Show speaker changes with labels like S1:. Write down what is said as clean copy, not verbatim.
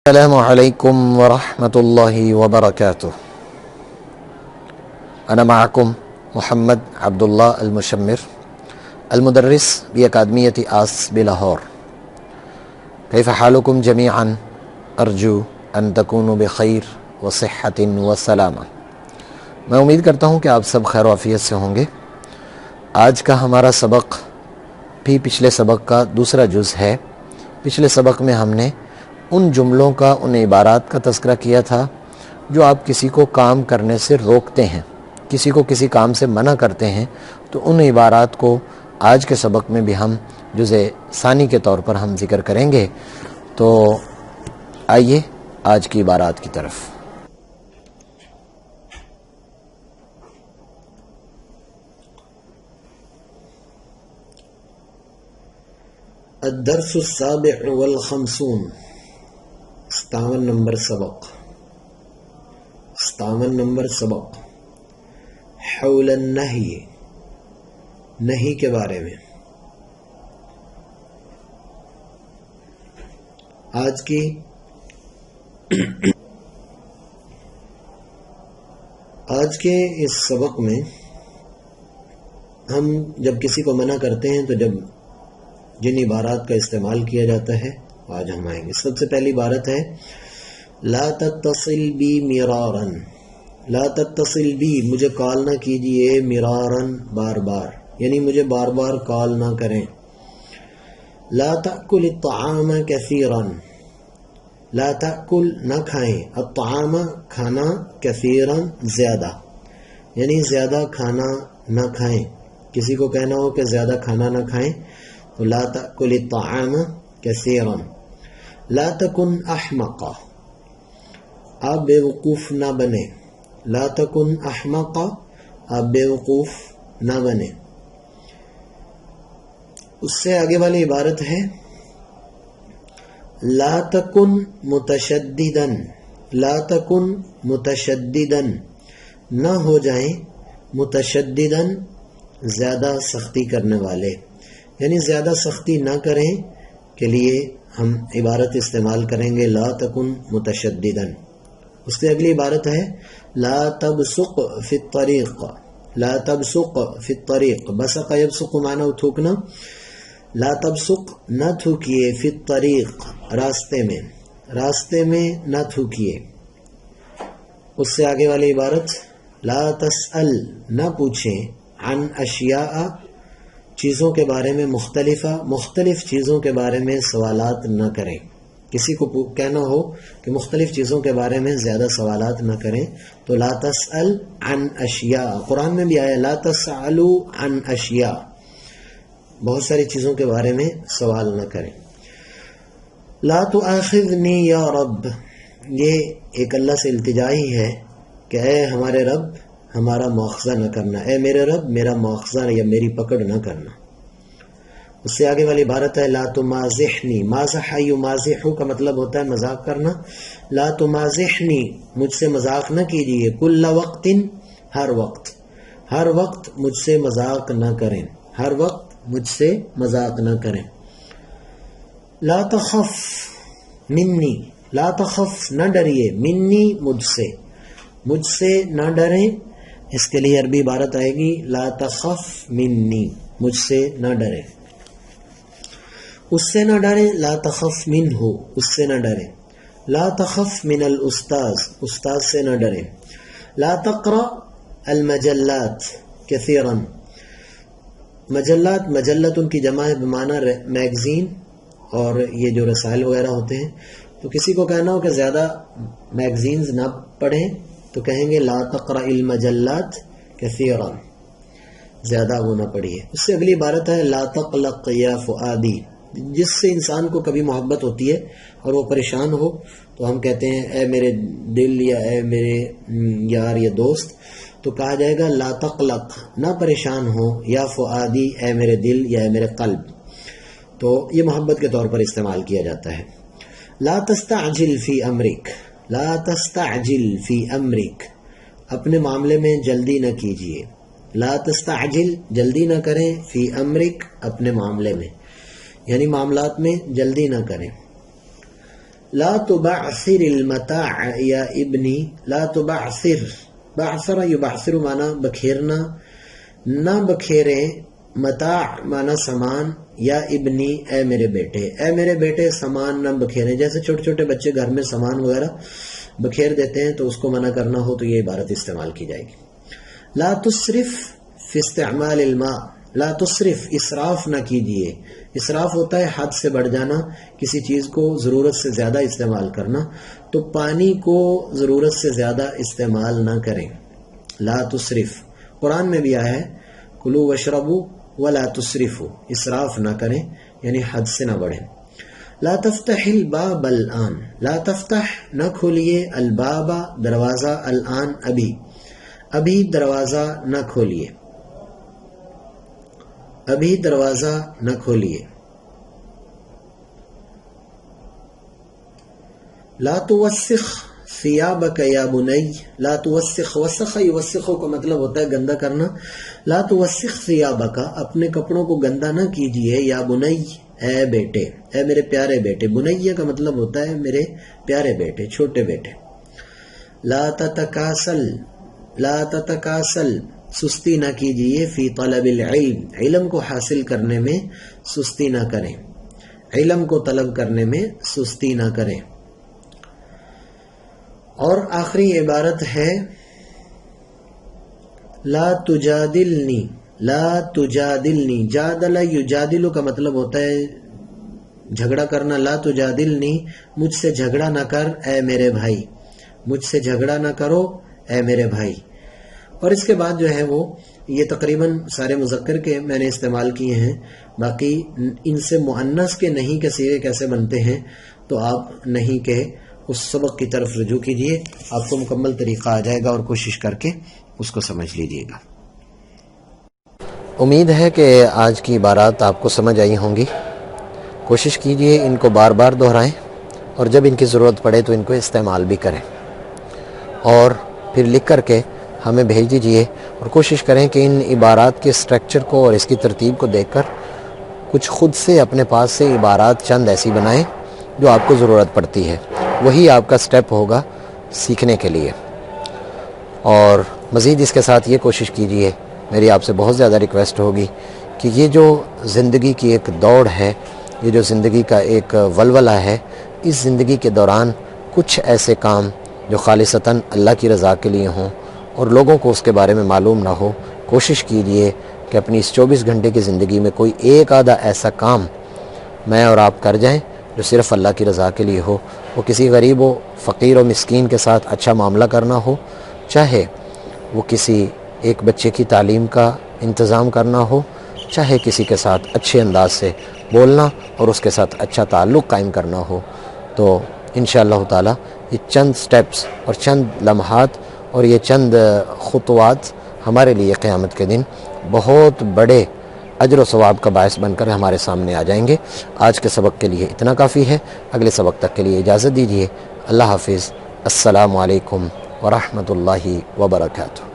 S1: السلام عليكم ورحمة الله وبركاته. أنا معكم محمد عبد الله المشمر المدرس بأكاديمية آس بلاہور. كيف حالكم جميعا؟ أرجو أن تكونوا بخير وصحة وسلامة. میں امید کرتا ہوں کہ آپ سب خیر و عافیت سے ہوں گے. آج کا ہمارا سبق بھی پچھلے سبق کا دوسرا جز ہے. پچھلے سبق میں ہم نے ان جملوں کا، ان عبارات کا تذکرہ کیا تھا جو آپ کسی کو کام کرنے سے روکتے ہیں، کسی کو کسی کام سے منع کرتے ہیں. تو ان عبارات کو آج کے سبق میں بھی ہم جز ثانی کے طور پر ہم ذکر کریں گے. تو آئیے آج کی عبارات کی طرف. الدرس السابع والخمسون، 57 نمبر سبق. 57 نمبر سبق حول النہی، نہیں کے بارے میں. آج کے اس سبق میں ہم جب کسی کو منع کرتے ہیں تو جن عبارات کا استعمال کیا جاتا ہے آج ہم آئیں گے. سب سے پہلی عبارت ہے لا تتصل بی مرارا. لا تتصل بی، مجھے کال نہ کیجئے، مرارا، بار بار، یعنی مجھے بار بار کال نہ کریں. لا تأکل الطعام کثیرا، لا تأکل، نہ کھائیں، الطعام، کھانا، کثیرا، زیادہ، یعنی زیادہ کھانا نہ کھائیں. کسی کو کہنا ہو کہ زیادہ کھانا نہ کھائیں تو لا تأکل الطعام کثیرا. لا تکن احمقا، آپ بے وقوف نہ بنے. لا تکن احمقا، آپ بے وقوف نہ بنے. اس سے آگے والی عبارت ہے لا تکن متشددا. لا تکن متشددا، نہ ہو جائیں متشددا، زیادہ سختی کرنے والے، یعنی زیادہ سختی نہ کریں کے لیے ہم عبارت استعمال کریں گے لا تکن متشددا. اس سے اگلی عبارت ہے لا تبصق فی الطریق. لا تبصق فی الطریق، بصق یبصق معنی تھوکنا. لا تبصق، نہ تھوکیے، فی الطریق، راستے میں، راستے میں نہ تھوکیے. اس سے آگے والی عبارت لا تسأل، نہ پوچھیں، عن اشیاء، چیزوں کے بارے میں، مختلف چیزوں کے بارے میں سوالات نہ کریں. کسی کو کہنا ہو کہ مختلف چیزوں کے بارے میں زیادہ سوالات نہ کریں تو لا تسأل عن اشیاء. قرآن میں بھی آیا لا تسألوا عن اشیاء، بہت ساری چیزوں کے بارے میں سوال نہ کریں. لا تؤاخذنی یا رب، یہ ایک اللہ سے التجا ہی ہے کہ اے ہمارے رب ہمارا مواخذہ نہ کرنا، اے میرے رب میرا مواخذہ یا میری پکڑ نہ کرنا. اس سے آگے والی عبارت ہے لا تمازحنی. مازح یمازح کا مطلب ہوتا ہے مذاق کرنا. لا تمازحنی، مجھ سے مذاق نہ کیجیے، کل وقت، ہر وقت، ہر وقت مجھ سے مذاق نہ کریں، ہر وقت مجھ سے مذاق نہ کریں. لا تخف منی، لا تخف، نہ ڈریے، منی، مجھ سے نہ ڈریں. اس کے لیے عربی عبارت آئے گی لا تخف منی، مجھ سے نہ ڈریں. اس سے نہ ڈریں، لا تخف منہ، اس سے نہ ڈریں. لا تخف من الاستاذ، استاذ سے نہ ڈریں. لا تقرأ المجلات کثیرا. مجلات، مجلت ان کی جمع ہے بمعنی میگزین، اور یہ جو رسائل وغیرہ ہوتے ہیں. تو کسی کو کہنا ہو کہ زیادہ میگزینز نہ پڑھیں تو کہیں گے لا تقرأ المجلات کثیرا، زیادہ وہ نہ پڑھیے. اس سے اگلی عبارت ہے لا تقلق یا فؤادی. جس سے انسان کو کبھی محبت ہوتی ہے اور وہ پریشان ہو تو ہم کہتے ہیں اے میرے دل، یا اے میرے یار یا دوست، تو کہا جائے گا لا تقلق، نہ پریشان ہو، یا فؤادی، اے میرے دل یا اے میرے قلب. تو یہ محبت کے طور پر استعمال کیا جاتا ہے. لا تستعجل فی امرک. لا تستعجل فی امرک، اپنے معاملے میں جلدی نہ کیجیے. لا تستعجل، جلدی نہ کریں، فی امرک، اپنے معاملے میں، یعنی معاملات میں جلدی نہ کریں. لا تبعثر المتاع یا ابنی، لا تبعثر، بعثر یبعثر مانا بکھیرنا، نہ بکھیرے، متاع مانا سامان، یا ابنی اے میرے بیٹے، اے میرے بیٹے سامان نہ بکھیریں. جیسے چھوٹے چھوٹے بچے گھر میں سامان وغیرہ بکھیر دیتے ہیں تو اس کو منع کرنا ہو تو یہ عبارت استعمال کی جائے گی. لا تسرف فی استعمال الماء، لا تسرف اسراف نہ کیجیے. اسراف ہوتا ہے حد سے بڑھ جانا، کسی چیز کو ضرورت سے زیادہ استعمال کرنا، تو پانی کو ضرورت سے زیادہ استعمال نہ کریں. لا تسرف قرآن میں بھی آیا ہے کلوا واشربوا ولا تسرفوا، اسراف نہ کریں یعنی حد سے نہ بڑھیں. لا تفتح الباب الآن، لا تفتح نہ کھولیے، الباب دروازہ، الآن ابھی، ابھی دروازہ نہ کھولیے، ابھی دروازہ نہ کھولیے. لا توسخ ثیابک یا بنی، لا توسخ، وسخ یوسخ کا مطلب ہوتا ہے گندا کرنا. لا توسخ ثیابک، اپنے کپڑوں کو گندا نہ کیجیے، یا بنی اے بیٹے، اے میرے پیارے بیٹے. بنیہ کا مطلب ہوتا ہے میرے پیارے بیٹے، چھوٹے بیٹے. لا تتکاسل، لا تتکاسل سستی نہ کیجیے، فی طلب العلم، علم کو حاصل کرنے میں سستی نہ کریں، علم کو طلب کرنے میں سستی نہ کریں. اور آخری عبارت ہے لا تجادلنی، لا تجادلنی، جادل یجادل کا مطلب ہوتا ہے جھگڑا کرنا. لا تجادلنی، مجھ سے جھگڑا نہ کر اے میرے بھائی، مجھ سے جھگڑا نہ کرو اے میرے بھائی. اور اس کے بعد جو ہے وہ یہ تقریباً سارے مذکر کے میں نے استعمال کیے ہیں، باقی ان سے مؤنث کے نہیں کے صیغے کیسے بنتے ہیں تو آپ نہیں کے اس سبق کی طرف رجوع کیجئے، آپ کو مکمل طریقہ آ جائے گا اور کوشش کر کے اس کو سمجھ لیجئے گا. امید ہے کہ آج کی عبارات آپ کو سمجھ آئی ہوں گی. کوشش کیجئے ان کو بار بار دہرائیں اور جب ان کی ضرورت پڑے تو ان کو استعمال بھی کریں، اور پھر لکھ کر کے ہمیں بھیج دیجئے. اور کوشش کریں کہ ان عبارات کے سٹرکچر کو اور اس کی ترتیب کو دیکھ کر کچھ خود سے اپنے پاس سے عبارات چند ایسی بنائیں جو آپ کو ضرورت پڑتی ہے، وہی آپ کا سٹیپ ہوگا سیکھنے کے لیے. اور مزید اس کے ساتھ یہ کوشش کیجئے، میری آپ سے بہت زیادہ ریکویسٹ ہوگی کہ یہ جو زندگی کی ایک دوڑ ہے، یہ جو زندگی کا ایک ولولہ ہے، اس زندگی کے دوران کچھ ایسے کام جو خالصتاً اللہ کی رضا کے لیے ہوں اور لوگوں کو اس کے بارے میں معلوم نہ ہو، کوشش کیجئے کہ اپنی اس 24 گھنٹے کی زندگی میں کوئی ایک آدھا ایسا کام میں اور آپ کر جائیں جو صرف اللہ کی رضا کے لیے ہو. وہ کسی غریب و فقیر و مسکین کے ساتھ اچھا معاملہ کرنا ہو، چاہے وہ کسی ایک بچے کی تعلیم کا انتظام کرنا ہو، چاہے کسی کے ساتھ اچھے انداز سے بولنا اور اس کے ساتھ اچھا تعلق قائم کرنا ہو. تو انشاءاللہ تعالی یہ چند سٹیپس اور چند لمحات اور یہ چند خطوات ہمارے لیے قیامت کے دن بہت بڑے اجر و ثواب کا باعث بن کر ہمارے سامنے آ جائیں گے. آج کے سبق کے لیے اتنا کافی ہے، اگلے سبق تک کے لیے اجازت دیجیے. اللہ حافظ. السلام علیکم ورحمۃ اللہ وبرکاتہ.